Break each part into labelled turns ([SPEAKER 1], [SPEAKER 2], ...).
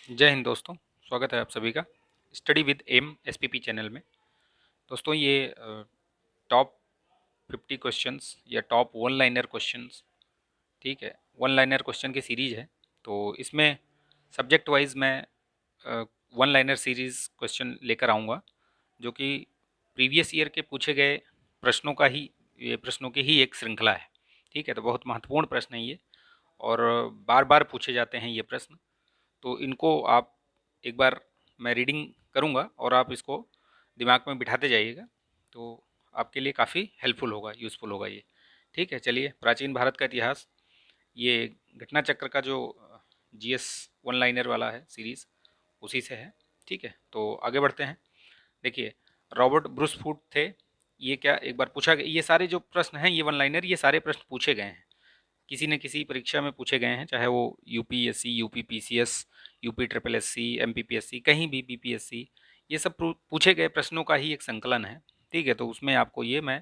[SPEAKER 1] जय हिंद दोस्तों। स्वागत है आप सभी का study with M SPP channel में। दोस्तों ये टॉप 50 क्वेश्चंस या टॉप वन लाइनर क्वेश्चंस, ठीक है, वन लाइनर क्वेश्चन की सीरीज है। तो इसमें सब्जेक्ट वाइज मैं वन लाइनर सीरीज क्वेश्चन लेकर आऊँगा, जो कि प्रीवियस ईयर के पूछे गए प्रश्नों का ही, ये प्रश्नों की ही एक श्रृंखला है। ठीक है, तो बहुत महत्वपूर्ण प्रश्न है ये, और बार बार पूछे जाते हैं ये प्रश्न। तो इनको आप एक बार, मैं रीडिंग करूँगा और आप इसको दिमाग में बिठाते जाइएगा, तो आपके लिए काफ़ी हेल्पफुल होगा, यूज़फुल होगा ये। ठीक है, चलिए, प्राचीन भारत का इतिहास, ये घटना चक्र का जो जीएस वन लाइनर वाला है सीरीज़, उसी से है। ठीक है, तो आगे बढ़ते हैं। देखिए, रॉबर्ट ब्रूस फूट थे। ये क्या एक बार पूछा गया, ये सारे जो प्रश्न हैं ये वन लाइनर, ये सारे प्रश्न पूछे गए हैं, किसी न किसी परीक्षा में पूछे गए हैं, चाहे वो UPSC, UP PCS, UP triple SC, MPPSC, कहीं भी बीपीएससी, ये सब पूछे गए प्रश्नों का ही एक संकलन है। ठीक है, तो उसमें आपको ये मैं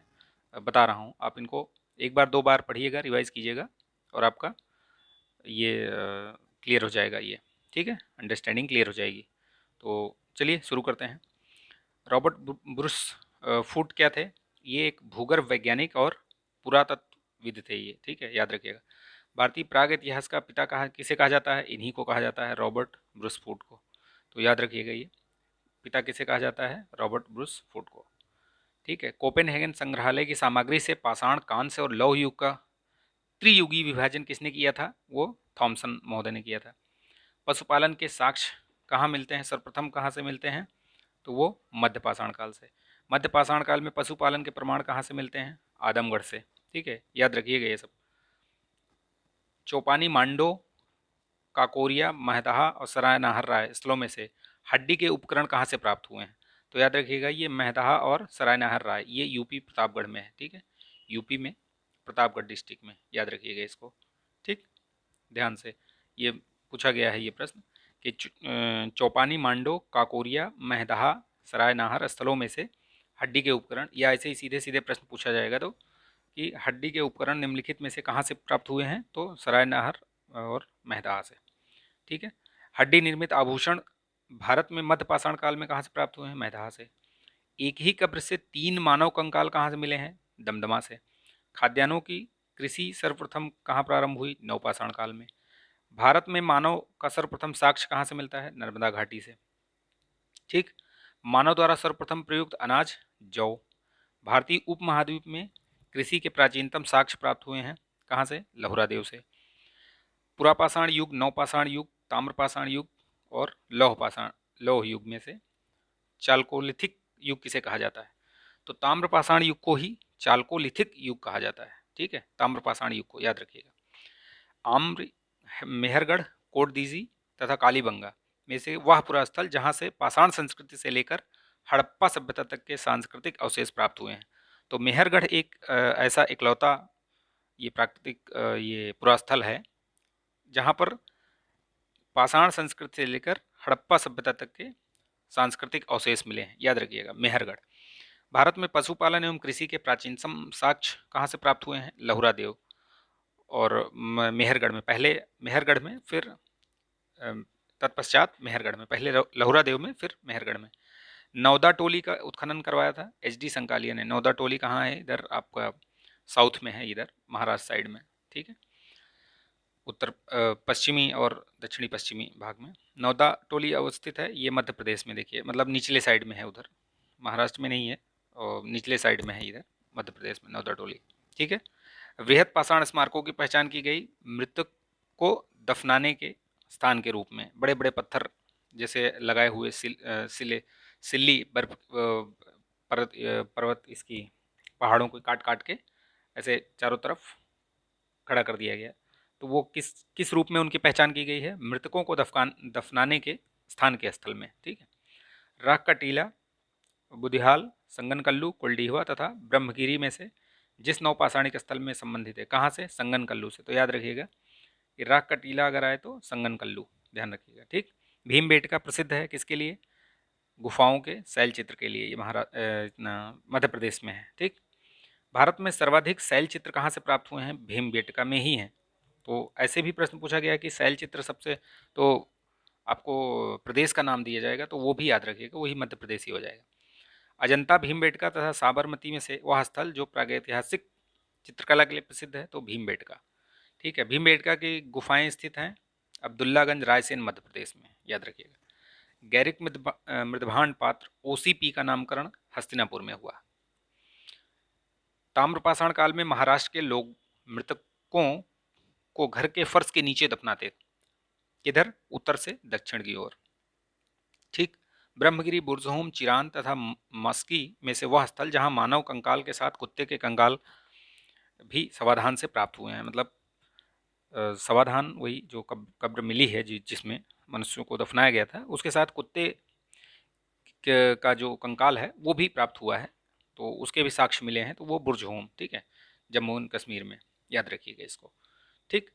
[SPEAKER 1] बता रहा हूँ, आप इनको एक बार दो बार पढ़िएगा, रिवाइज कीजिएगा, और आपका ये क्लियर हो जाएगा ये। ठीक है, अंडरस्टैंडिंग क्लियर हो जाएगी। तो चलिए शुरू करते हैं। रॉबर्ट ब्रूस फूट क्या थे? ये एक भूगर्भ वैज्ञानिक और पुरातत्वविद थे ये। ठीक है, याद रखिएगा। भारतीय प्राग इतिहास का पिता कहा किसे कहा जाता है? इन्हीं को कहा जाता है, रॉबर्ट ब्रूस फूट को। तो याद रखिएगा, ये पिता किसे कहा जाता है? रॉबर्ट ब्रूस फूट को। ठीक है, कोपेनहेगन संग्रहालय की सामग्री से पाषाण, कांस्य और लौह युग का त्रियुगी विभाजन किसने किया था? वो थॉमसन महोदय ने किया था। पशुपालन के साक्ष्य कहाँ मिलते हैं? सर्वप्रथम कहाँ से मिलते हैं? तो वो मध्य पाषाण काल से। मध्य पाषाण काल में पशुपालन के प्रमाण कहाँ से मिलते हैं? आदमगढ़ से। ठीक है, याद रखिएगा ये सब। चौपानी, मांडो, काकोरिया, महदहा और सराय नाहर राय स्थलों में से हड्डी के उपकरण कहाँ से प्राप्त हुए हैं? तो याद रखिएगा, ये महदहा और सराय नाहर राय, ये यूपी प्रतापगढ़ में है। ठीक है, यूपी में प्रतापगढ़ डिस्ट्रिक्ट में, याद रखिएगा इसको। ठीक, ध्यान से, ये पूछा गया है ये प्रश्न कि चौपानी, मांडो, काकोरिया, महदहा, सराय नाहर स्थलों में से हड्डी के उपकरण, या ऐसे ही सीधे सीधे प्रश्न पूछा जाएगा तो कि हड्डी के उपकरण निम्नलिखित में से कहाँ से प्राप्त हुए हैं? तो सराय नाहर और महदहा से। ठीक है, हड्डी निर्मित आभूषण भारत में मध्य पाषाण काल में कहाँ से प्राप्त हुए हैं? महदहा से। एक ही कब्र से तीन मानव कंकाल कहाँ से मिले हैं? दमदमा से। खाद्यान्नों की कृषि सर्वप्रथम कहाँ प्रारंभ हुई? नवपाषाण काल में। भारत में मानव का सर्वप्रथम साक्ष्य कहाँ से मिलता है? नर्मदा घाटी से। ठीक, मानव द्वारा सर्वप्रथम प्रयुक्त अनाज जौ। भारतीय उपमहाद्वीप में कृषि के प्राचीनतम साक्ष्य प्राप्त हुए हैं कहाँ से? लहुरा देव से। पुरापाषाण युग, नवपाषाण युग, ताम्रपाषाण युग और लौह युग में से चालकोलिथिक युग किसे कहा जाता है? तो ताम्रपाषाण युग को ही चालकोलिथिक युग कहा जाता है। ठीक है, ताम्रपाषाण युग को याद रखिएगा। आम्र, मेहरगढ़, कोटदीजी तथा कालीबंगा में से वह पूरा स्थल जहाँ से पाषाण संस्कृति से लेकर हड़प्पा सभ्यता तक के सांस्कृतिक अवशेष प्राप्त हुए हैं। तो मेहरगढ़ एक ऐसा इकलौता ये प्राकृतिक ये पूरा स्थल है जहाँ पर पाषाण संस्कृति से लेकर हड़प्पा सभ्यता तक के सांस्कृतिक अवशेष मिले हैं। याद रखिएगा, मेहरगढ़। भारत में पशुपालन एवं कृषि के प्राचीनतम साक्ष्य कहाँ से प्राप्त हुए हैं? लहुरा देव और मेहरगढ़ में। पहले मेहरगढ़ में, फिर तत्पश्चात मेहरगढ़ में। पहले लहुरा देव में, फिर मेहरगढ़ में। नौदा टोली का उत्खनन करवाया था एच डी संकालिया ने। नौदा टोली कहाँ है? इधर आपका साउथ में है, इधर महाराष्ट्र साइड में। ठीक है, उत्तर पश्चिमी और दक्षिणी पश्चिमी भाग में नौदा टोली अवस्थित है। ये मध्य प्रदेश में, देखिए, मतलब निचले साइड में है, उधर महाराष्ट्र में नहीं है, और निचले साइड में है इधर मध्य प्रदेश में नौदा टोली। ठीक है, वृहद पाषाण स्मारकों की पहचान की गई मृतक को दफनाने के स्थान के रूप में। बड़े बड़े पत्थर जैसे लगाए हुए सिले, सिल्ली बर्फ पर्वत, इसकी पहाड़ों को काट काट के ऐसे चारों तरफ खड़ा कर दिया गया। तो वो किस किस रूप में उनकी पहचान की गई है? मृतकों को दफनाने के स्थान के स्थल में। ठीक है, राख का टीला, बुधिहाल, संगनकल्लू, कुलडीहवा तथा ब्रह्मगिरी में से जिस नवपाषाणिक स्थल में संबंधित है, कहाँ से? संगनकल्लू से। तो याद रखिएगा कि राख का टीला अगर आए तो संगनकल्लू, ध्यान रखिएगा। ठीक, भीमबेटका प्रसिद्ध है किसके लिए? गुफाओं के शैल चित्र के लिए। ये मध्य प्रदेश में है। ठीक, भारत में सर्वाधिक शैल चित्र कहाँ से प्राप्त हुए हैं? भीमबेटका में ही हैं। तो ऐसे भी प्रश्न पूछा गया कि शैल चित्र सबसे, तो आपको प्रदेश का नाम दिया जाएगा तो वो भी याद रखिएगा, वही मध्य प्रदेश ही हो जाएगा। अजंता भीमबेटका तथा साबरमती में से वह स्थल जो प्रागैतिहासिक चित्रकला के लिए प्रसिद्ध है, तो भीमबेटका। ठीक है, भीमबेटका की गुफाएं स्थित हैं अब्दुल्लागंज, रायसेन, मध्य प्रदेश में, याद रखिएगा। गैरिक मृदभांड पात्र ओसीपी का नामकरण हस्तिनापुर में हुआ। ताम्रपाषाण काल में महाराष्ट्र के लोग मृतकों को घर के फर्श के नीचे दफनाते। किधर? उत्तर से दक्षिण की ओर। ठीक। ब्रह्मगिरी, बुर्जहोम, चिरान तथा मस्की में से वह स्थल जहां मानव कंकाल के साथ कुत्ते के कंकाल भी समाधान से प्राप्त हुए हैं। मतलब समाधान वही जो कब्र मिली है जिसमें मनुष्यों को दफनाया गया था, उसके साथ कुत्ते का जो कंकाल है वो भी प्राप्त हुआ है, तो उसके भी साक्ष्य मिले हैं, तो वो बुर्जहोम। ठीक है, जम्मू एंड कश्मीर में, याद रखिएगा इसको। ठीक,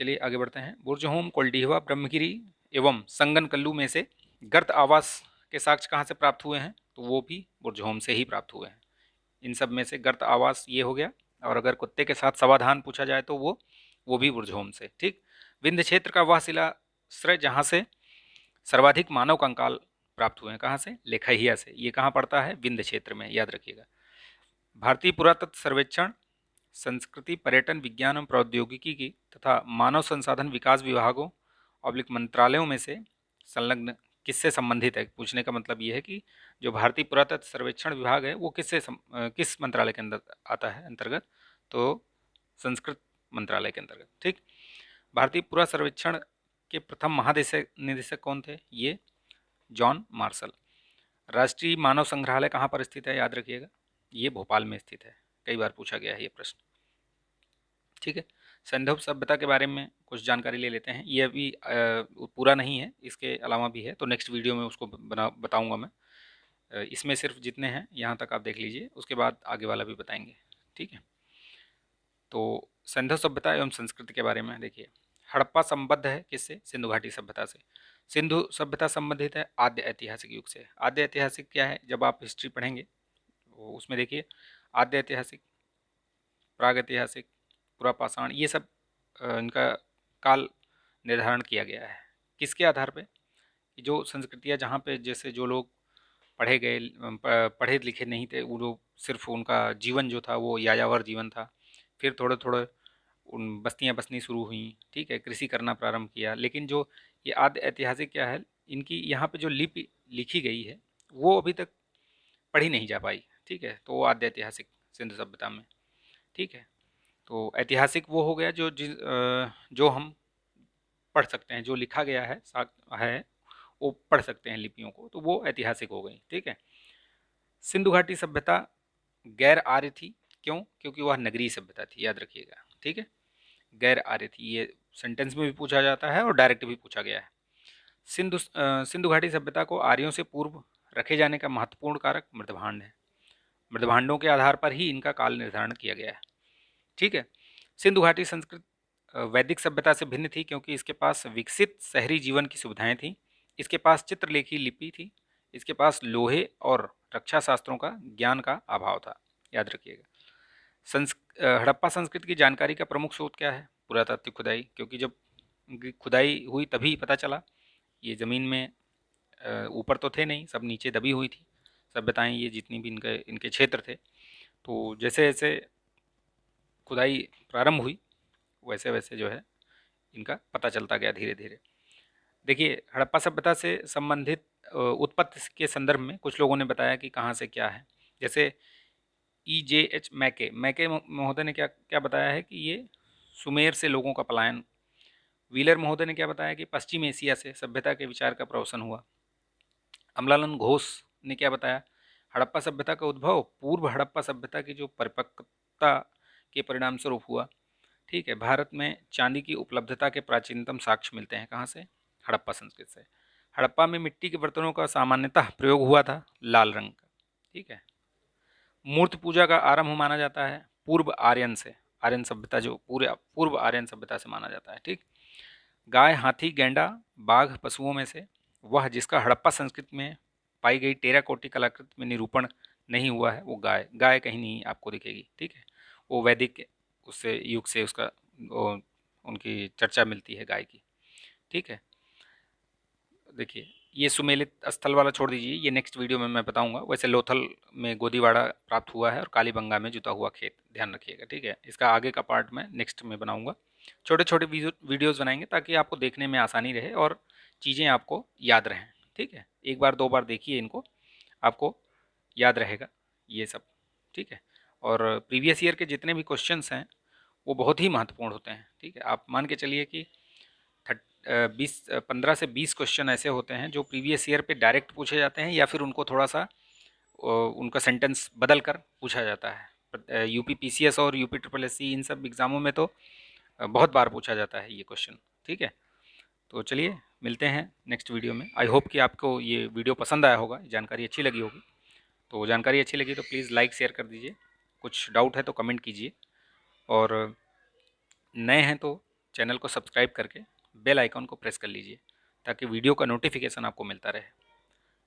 [SPEAKER 1] चलिए आगे बढ़ते हैं। बुर्जहोम, कोल्डिहवा, ब्रह्मगिरी एवं संगनकल्लू में से गर्त आवास के साक्ष्य कहाँ से प्राप्त हुए हैं? तो वो भी बुर्जहोम से ही प्राप्त हुए हैं। इन सब में से गर्त आवास ये हो गया, और अगर कुत्ते के साथ समाधान पूछा जाए तो वो भी बुर्जहोम से। ठीक। विंध्य क्षेत्र का वह शिलाश्रय जहाँ से सर्वाधिक मानव कंकाल प्राप्त हुए हैं, कहाँ से? लेखहिया से। ये कहाँ पड़ता है? विंध्य क्षेत्र में, याद रखिएगा। भारतीय पुरातत्व सर्वेक्षण संस्कृति, पर्यटन, विज्ञान एवं प्रौद्योगिकी की तथा मानव संसाधन विकास विभागों ऑब्लिक मंत्रालयों में से संलग्न किससे संबंधित है? पूछने का मतलब ये है कि जो भारतीय पुरातत्व सर्वेक्षण विभाग है वो किस मंत्रालय के अंदर आता है अंतर्गत? तो संस्कृत मंत्रालय के अंतर्गत। ठीक। भारतीय पुरा सर्वेक्षण के प्रथम महानिदेशक निदेशक कौन थे? ये जॉन मार्शल। राष्ट्रीय मानव संग्रहालय कहाँ पर स्थित है? याद रखिएगा, ये भोपाल में स्थित है। कई बार पूछा गया है ये प्रश्न। ठीक है, सिंधु सभ्यता के बारे में कुछ जानकारी ले लेते हैं। ये अभी पूरा नहीं है, इसके अलावा भी है, तो नेक्स्ट वीडियो में उसको बताऊंगा मैं। इसमें सिर्फ जितने हैं यहाँ तक आप देख लीजिए, उसके बाद आगे वाला भी बताएंगे। ठीक है, तो सिंधु सभ्यता एवं संस्कृति के बारे में देखिए। हड़प्पा संबद्ध है किससे? सिंधु घाटी सभ्यता से। सिंधु सभ्यता संबंधित है आद्य ऐतिहासिक युग से। आद्य ऐतिहासिक क्या है? जब आप हिस्ट्री पढ़ेंगे तो उसमें देखिए, आद्य ऐतिहासिक, प्रागैतिहासिक, पुरापाषाण, ये सब इनका काल निर्धारण किया गया है। किसके आधार पे? कि जो संस्कृतियाँ जहाँ पे जैसे जो लोग पढ़े लिखे नहीं थे, वो लोग सिर्फ उनका जीवन जो था वो यायावर जीवन था। फिर थोड़े थोड़े उन बस्तियाँ बसनी शुरू हुई। ठीक है, कृषि करना प्रारंभ किया। लेकिन जो ये आद्य ऐतिहासिक क्या है, इनकी यहाँ पे जो लिपि लिखी गई है वो अभी तक पढ़ी नहीं जा पाई। ठीक है, तो वो आद्य ऐतिहासिक सिंधु सभ्यता में। ठीक है, तो ऐतिहासिक वो हो गया जो हम पढ़ सकते हैं, जो लिखा गया है वो पढ़ सकते हैं लिपियों को, तो वो ऐतिहासिक हो गई। ठीक है, सिंधु घाटी सभ्यता गैर आर्य थी। क्यों? क्योंकि वह नगरीय सभ्यता थी, याद रखिएगा। ठीक है, गैर आर्य थी, ये सेंटेंस में भी पूछा जाता है और डायरेक्ट भी पूछा गया है। सिंधु घाटी सभ्यता को आर्यों से पूर्व रखे जाने का महत्वपूर्ण कारक मृदभांड है। मृदभांडों के आधार पर ही इनका काल निर्धारण किया गया है। ठीक है, सिंधु घाटी संस्कृत वैदिक सभ्यता से भिन्न थी क्योंकि इसके पास विकसित शहरी जीवन की सुविधाएं थीं। इसके पास चित्रलेखी लिपि थी। इसके पास लोहे और रक्षा शास्त्रों का ज्ञान का अभाव था, याद रखिएगा। हड़प्पा संस्कृति की जानकारी का प्रमुख स्रोत क्या है? पुरातात्विक खुदाई, क्योंकि जब उनकी खुदाई हुई तभी पता चला। ये ज़मीन में ऊपर तो थे नहीं, सब नीचे दबी हुई थी सभ्यताएं, ये जितनी भी इनके इनके क्षेत्र थे। तो जैसे जैसे खुदाई प्रारंभ हुई वैसे वैसे जो है इनका पता चलता गया धीरे धीरे। देखिए, हड़प्पा सभ्यता से संबंधित उत्पत्ति के संदर्भ में कुछ लोगों ने बताया कि कहाँ से क्या है। जैसे EJH मैके मैके महोदय ने क्या क्या बताया है कि ये सुमेर से लोगों का पलायन। व्हीलर महोदय ने क्या बताया कि पश्चिम एशिया से सभ्यता के विचार का प्रवसन हुआ। अमलानंद घोष ने क्या बताया? हड़प्पा सभ्यता का उद्भव पूर्व हड़प्पा सभ्यता की जो परिपक्वता के परिणाम स्वरूप हुआ। ठीक है, भारत में चांदी की उपलब्धता के प्राचीनतम साक्ष्य मिलते हैं कहाँ से? हड़प्पा संस्कृति से। हड़प्पा में मिट्टी के बर्तनों का सामान्यतः प्रयोग हुआ था, लाल रंग का। ठीक है, मूर्ति पूजा का आरंभ माना जाता है पूर्व आर्यन से। आर्यन सभ्यता जो पूरे पूर्व आर्यन सभ्यता से माना जाता है। ठीक। गाय, हाथी, गैंडा, बाघ पशुओं में से वह जिसका हड़प्पा संस्कृति में पाई गई टेराकोटी कलाकृति में निरूपण नहीं हुआ है वो गाय। गाय कहीं नहीं आपको दिखेगी। ठीक है, वो वैदिक उससे युग से उसका उनकी चर्चा मिलती है गाय की। ठीक है, देखिए, ये सुमेलित स्थल वाला छोड़ दीजिए, ये नेक्स्ट वीडियो में मैं बताऊंगा। वैसे लोथल में गोदीवाड़ा प्राप्त हुआ है और कालीबंगा में जुता हुआ खेत, ध्यान रखिएगा, ठीक है। इसका आगे का पार्ट मैं नेक्स्ट में बनाऊंगा। छोटे छोटे वीडियोज़ बनाएंगे ताकि आपको देखने में आसानी रहे और चीज़ें आपको याद रहें, ठीक है। एक बार दो बार देखिए इनको, आपको याद रहेगा ये सब, ठीक है। और प्रीवियस ईयर के जितने भी क्वेश्चंस हैं वो बहुत ही महत्वपूर्ण होते हैं, ठीक है। आप मान के चलिए कि 15 से 20 क्वेश्चन ऐसे होते हैं जो प्रीवियस ईयर पे डायरेक्ट पूछे जाते हैं या फिर उनको थोड़ा सा उनका सेंटेंस बदल कर पूछा जाता है। यूपी पीसीएस और यूपी ट्रिपल एससी इन सब एग्ज़ामों में तो बहुत बार पूछा जाता है ये क्वेश्चन, ठीक है। तो चलिए मिलते हैं नेक्स्ट वीडियो में। आई होप कि आपको ये वीडियो पसंद आया होगा, जानकारी अच्छी लगी होगी। तो जानकारी अच्छी लगी तो प्लीज़ लाइक शेयर कर दीजिए, कुछ डाउट है तो कमेंट कीजिए, और नए हैं तो चैनल को सब्सक्राइब करके बेल आइकॉन को प्रेस कर लीजिए ताकि वीडियो का नोटिफिकेशन आपको मिलता रहे,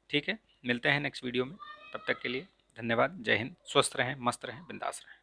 [SPEAKER 1] ठीक है। मिलते हैं नेक्स्ट वीडियो में, तब तक के लिए धन्यवाद। जय हिंद, स्वस्थ रहें, मस्त रहें, बिंदास रहें।